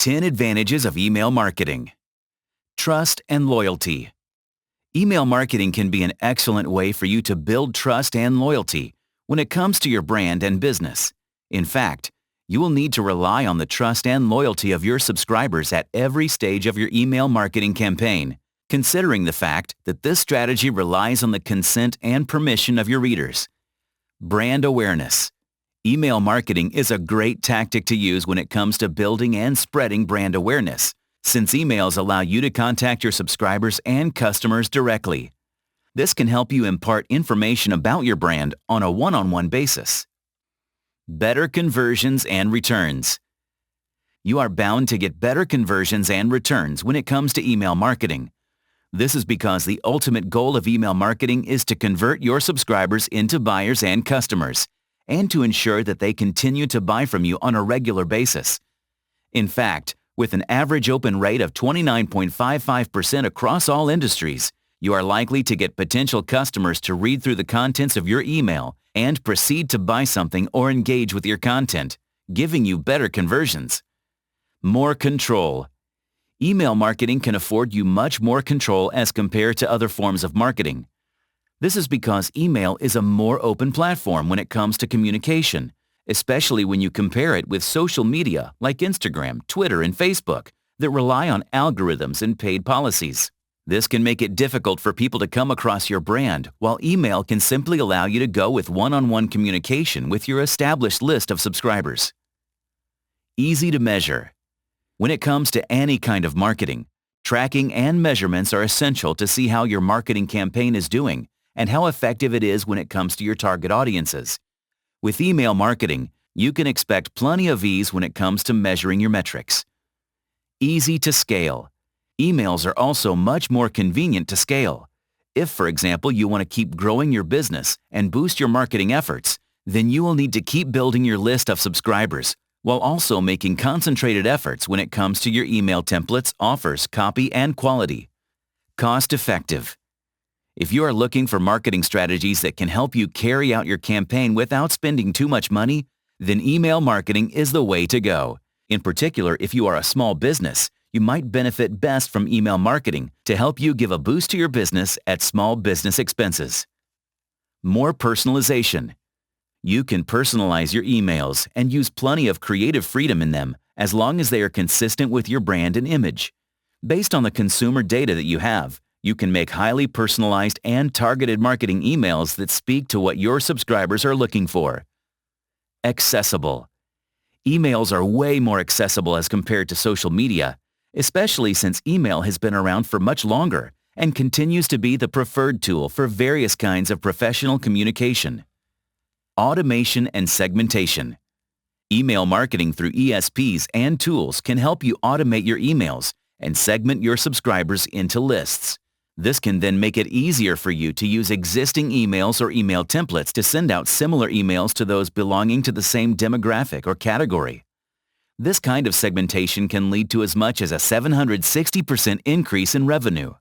10 advantages of email marketing. Trust and loyalty. Email marketing can be an excellent way for you to build trust and loyalty when it comes to your brand and business. In fact, you will need to rely on the trust and loyalty of your subscribers at every stage of your email marketing campaign, considering the fact that this strategy relies on the consent and permission of your readers. Brand awareness. Email marketing is a great tactic to use when it comes to building and spreading brand awareness, since emails allow you to contact your subscribers and customers directly. This can help you impart information about your brand on a one-on-one basis. Better conversions and returns. You are bound to get better conversions and returns when it comes to email marketing. This is because the ultimate goal of email marketing is to convert your subscribers into buyers and customers, and to ensure that they continue to buy from you on a regular basis. In fact, with an average open rate of 29.55% across all industries, you are likely to get potential customers to read through the contents of your email and proceed to buy something or engage with your content, giving you better conversions. More control. Email marketing can afford you much more control as compared to other forms of marketing. This is because email is a more open platform when it comes to communication, especially when you compare it with social media like Instagram, Twitter, and Facebook that rely on algorithms and paid policies. This can make it difficult for people to come across your brand, while email can simply allow you to go with one-on-one communication with your established list of subscribers. Easy to measure. When it comes to any kind of marketing, tracking and measurements are essential to see how your marketing campaign is doing and how effective it is when it comes to your target audiences. With email marketing, you can expect plenty of ease when it comes to measuring your metrics. Easy to scale. Emails are also much more convenient to scale. If, for example, you want to keep growing your business and boost your marketing efforts, then you will need to keep building your list of subscribers, while also making concentrated efforts when it comes to your email templates, offers, copy, and quality. Cost-effective. If you are looking for marketing strategies that can help you carry out your campaign without spending too much money, then email marketing is the way to go. In particular, if you are a small business, you might benefit best from email marketing to help you give a boost to your business at small business expenses. More personalization. You can personalize your emails and use plenty of creative freedom in them as long as they are consistent with your brand and image. Based on the consumer data that you have, you can make highly personalized and targeted marketing emails that speak to what your subscribers are looking for. Accessible. Emails are way more accessible as compared to social media, especially since email has been around for much longer and continues to be the preferred tool for various kinds of professional communication. Automation and segmentation. Email marketing through ESPs and tools can help you automate your emails and segment your subscribers into lists. This can then make it easier for you to use existing emails or email templates to send out similar emails to those belonging to the same demographic or category. This kind of segmentation can lead to as much as a 760% increase in revenue.